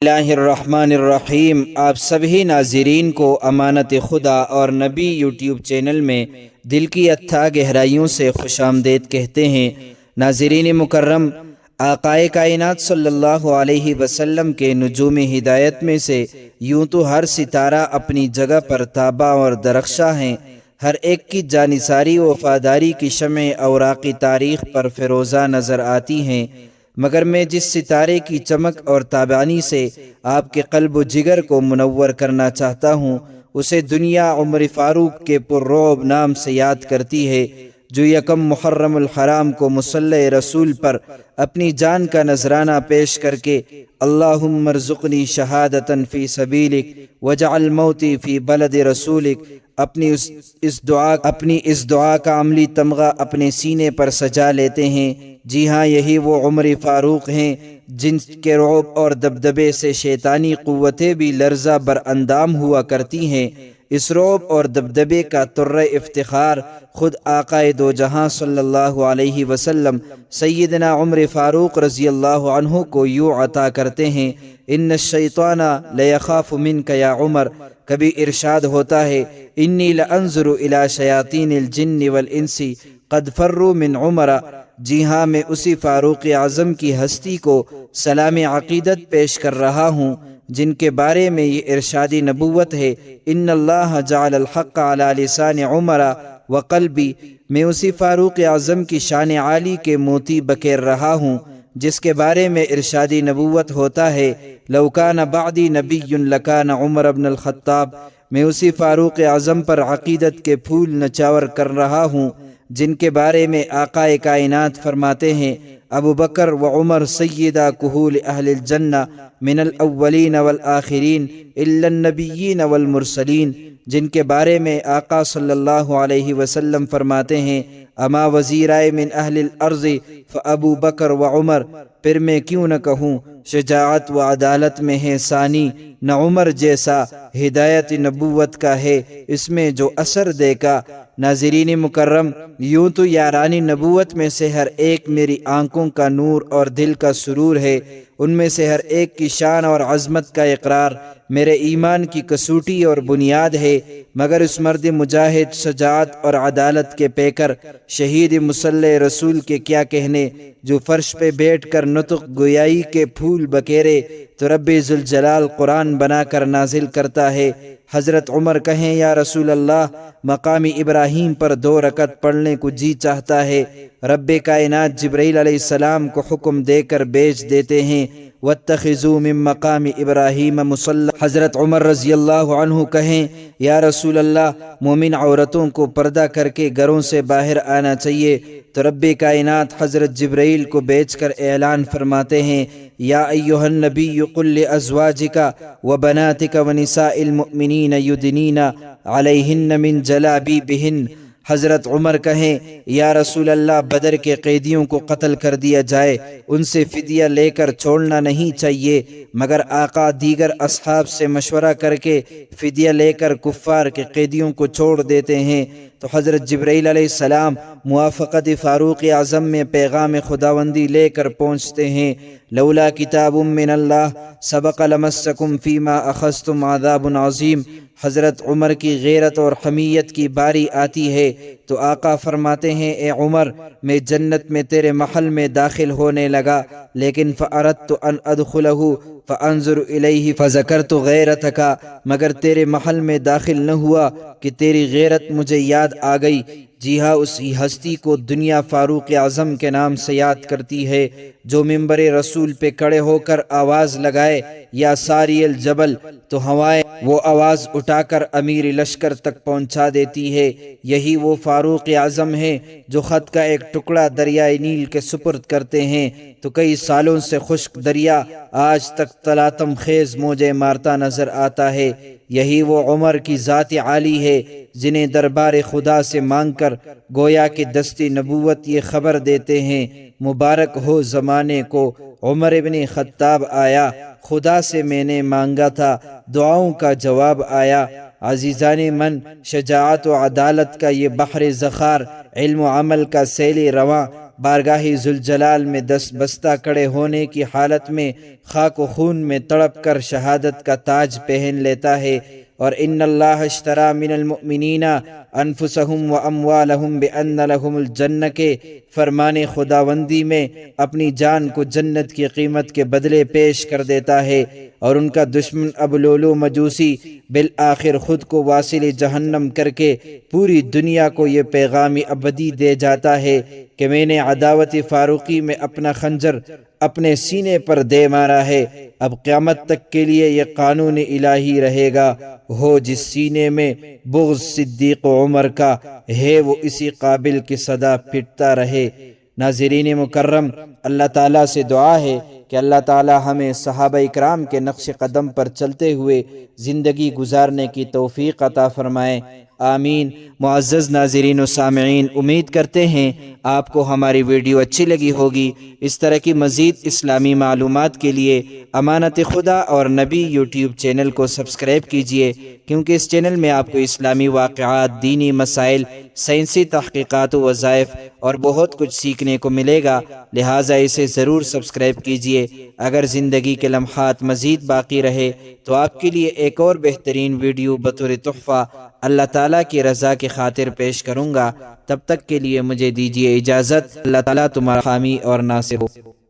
اللہ الرحمن الرحیم۔ آپ سبھی ناظرین کو امانت خدا اور نبی یوٹیوب چینل میں دل کی اتھا گہرائیوں سے خوش آمدید کہتے ہیں۔ ناظرین مکرم، آقائے کائنات صلی اللہ علیہ وسلم کے نجوم ہدایت میں سے یوں تو ہر ستارہ اپنی جگہ پر تابع اور درخشاں ہیں، ہر ایک کی جانثاری و وفاداری کی شمع اوراقی تاریخ پر فیروزہ نظر آتی ہیں، مگر میں جس ستارے کی چمک اور تابانی سے آپ کے قلب و جگر کو منور کرنا چاہتا ہوں، اسے دنیا عمر فاروق کے پررعب نام سے یاد کرتی ہے، جو یکم محرم الحرام کو مصلی رسول پر اپنی جان کا نذرانہ پیش کر کے اللہم ارزقنی شہادتاً فی سبیلک وجعل موتی فی بلد رسولک اپنی اس دعا کا عملی تمغہ اپنے سینے پر سجا لیتے ہیں۔ جی ہاں، یہی وہ عمر فاروق ہیں جن کے رعب اور دبدبے سے شیطانی قوتیں بھی لرزہ بر اندام ہوا کرتی ہیں۔ اس رعب اور دبدبے کا طرہ افتخار خود آقائے دو جہاں صلی اللہ علیہ وسلم سیدنا عمر فاروق رضی اللہ عنہ کو یوں عطا کرتے ہیں۔ ان الشیطان لیخاف منک یا عمر، کبھی ارشاد ہوتا ہے انی لانظر الی شیاطین الجن والانس قد فروا من عمر۔ جی ہاں، میں اسی فاروق اعظم کی ہستی کو سلام عقیدت پیش کر رہا ہوں جن کے بارے میں یہ ارشادی نبوت ہے، ان اللہ جعل الحق علی لسان عمر وقلبی۔ میں اسی فاروق اعظم کی شان عالی کے موتی بکیر رہا ہوں جس کے بارے میں ارشادی نبوت ہوتا ہے لو کان بعدی نبی لکان عمر بن الخطاب۔ میں اسی فاروق اعظم پر عقیدت کے پھول نچاور کر رہا ہوں جن کے بارے میں آقائے کائنات فرماتے ہیں ابو بکر و عمر سیدہ کہول اہل الجنہ من الاولین والآخرین الا النبیین والمرسلین، جن کے بارے میں آقا صلی اللہ علیہ وسلم فرماتے ہیں اما وزیرائے من اہل الارض فابو بکر و عمر، پھر میں کیوں نہ کہوں شجاعت و عدالت میں ہے ثانی، نہ عمر جیسا ہدایت نبوت کا ہے اس میں جو اثر دیکھا۔ ناظرین مکرم، یوں تو یارانی نبوت میں سے ہر ایک میری آنکھوں کا نور اور دل کا سرور ہے، ان میں سے ہر ایک کی شان اور عظمت کا اقرار میرے ایمان کی کسوٹی اور بنیاد ہے، مگر اس مرد مجاہد شجاعت اور عدالت کے پیکر شہید مصلی رسول کے کیا کہنے، جو فرش پہ بیٹھ کر نطق گویائی کے پھول بکیرے تو رب ذوالجلال قرآن بنا کر نازل کرتا ہے۔ حضرت عمر کہیں یا رسول اللہ، مقام ابراہیم پر 2 رکعت پڑھنے کو جی چاہتا ہے، رب کائنات جبرائیل علیہ السلام کو حکم دے کر بھیج دیتے ہیں واتخذوا من مقام ابراہیم مصلی۔ حضرت عمر رضی اللہ عنہ کہیں یا رسول اللہ، مومن عورتوں کو پردہ کر کے گھروں سے باہر آنا چاہیے، تو رب کائنات حضرت جبرائیل کو بھیج کر اعلان فرماتے ہیں یا ایھا النبی قل لازواجک وبناتک ونساء المؤمنین یدنین علیہن من جلابیبہن۔ حضرت عمر کہیں یا رسول اللہ، بدر کے قیدیوں کو قتل کر دیا جائے، ان سے فدیہ لے کر چھوڑنا نہیں چاہیے، مگر آقا دیگر اصحاب سے مشورہ کر کے فدیہ لے کر کفار کے قیدیوں کو چھوڑ دیتے ہیں، تو حضرت جبرائیل علیہ السلام موافقت فاروق اعظم میں پیغام خداوندی لے کر پہنچتے ہیں لولا کتاب من اللہ سبق لمسکم فیما اخذتم عذاب عظیم۔ حضرت عمر کی غیرت اور حمیت کی باری آتی ہے تو آقا فرماتے ہیں اے عمر، میں جنت میں تیرے محل میں داخل ہونے لگا، لیکن فأردت ان ادخلہ فانظر الیہ فذکرت غیرتک، مگر تیرے محل میں داخل نہ ہوا کہ تیری غیرت مجھے یاد آ گئی۔ جی ہاں، اسی ہستی کو دنیا فاروق اعظم کے نام سے یاد کرتی ہے جو منبر رسول پہ کھڑے ہو کر آواز لگائے یا ساری الجبل، تو ہوائیں وہ آواز اٹھا کر امیر لشکر تک پہنچا دیتی ہے۔ یہی وہ فاروق اعظم ہے جو خط کا ایک ٹکڑا دریائے نیل کے سپرد کرتے ہیں تو کئی سالوں سے خشک دریا آج تک تلاطم خیز موجیں مارتا نظر آتا ہے۔ یہی وہ عمر کی ذات عالی ہے جنہیں دربار خدا سے مانگ کر گویا کہ دستی نبوت یہ خبر دیتے ہیں مبارک ہو زمانے کو عمر ابن خطاب آیا، خدا سے میں نے مانگا تھا دعاؤں کا جواب آیا۔ عزیزان من، شجاعت و عدالت کا یہ بحر ذخار، علم و عمل کا سیل رواں، بارگاہ ذوالجلال میں دست بستہ کڑے ہونے کی حالت میں خاک و خون میں تڑپ کر شہادت کا تاج پہن لیتا ہے۔ اور ان اللہ اشترى من المؤمنین انفسهم واموالهم بان لهم الجنہ کے فرمان خداوندی میں اپنی جان کو جنت کی قیمت کے بدلے پیش کر دیتا ہے، اور ان کا دشمن ابو لولو مجوسی بالآخر خود کو واصل جہنم کر کے پوری دنیا کو یہ پیغام ابدی دے جاتا ہے کہ میں نے عداوت فاروقی میں اپنا خنجر اپنے سینے پر دے مارا ہے۔ اب قیامت تک کے لیے یہ قانون الہی رہے گا، ہو جس سینے میں بغض صدیق و عمر کا ہے وہ اسی قابل کی صدا پھٹتا رہے۔ ناظرین مکرم، اللہ تعالیٰ سے دعا ہے کہ اللہ تعالیٰ ہمیں صحابہ اکرام کے نقش قدم پر چلتے ہوئے زندگی گزارنے کی توفیق عطا فرمائے، آمین۔ معزز ناظرین و سامعین، امید کرتے ہیں آپ کو ہماری ویڈیو اچھی لگی ہوگی۔ اس طرح کی مزید اسلامی معلومات کے لیے امانت خدا اور نبی یوٹیوب چینل کو سبسکرائب کیجئے، کیونکہ اس چینل میں آپ کو اسلامی واقعات، دینی مسائل، سائنسی تحقیقات و وظائف اور بہت کچھ سیکھنے کو ملے گا، لہٰذا اسے ضرور سبسکرائب کیجئے۔ اگر زندگی کے لمحات مزید باقی رہے تو آپ کے لیے ایک اور بہترین ویڈیو بطور تحفہ اللہ تعالیٰ کی رضا کی خاطر پیش کروں گا۔ تب تک کے لیے مجھے دیجیے اجازت۔ اللہ تعالیٰ تمہارا حامی اور ناصر ہو۔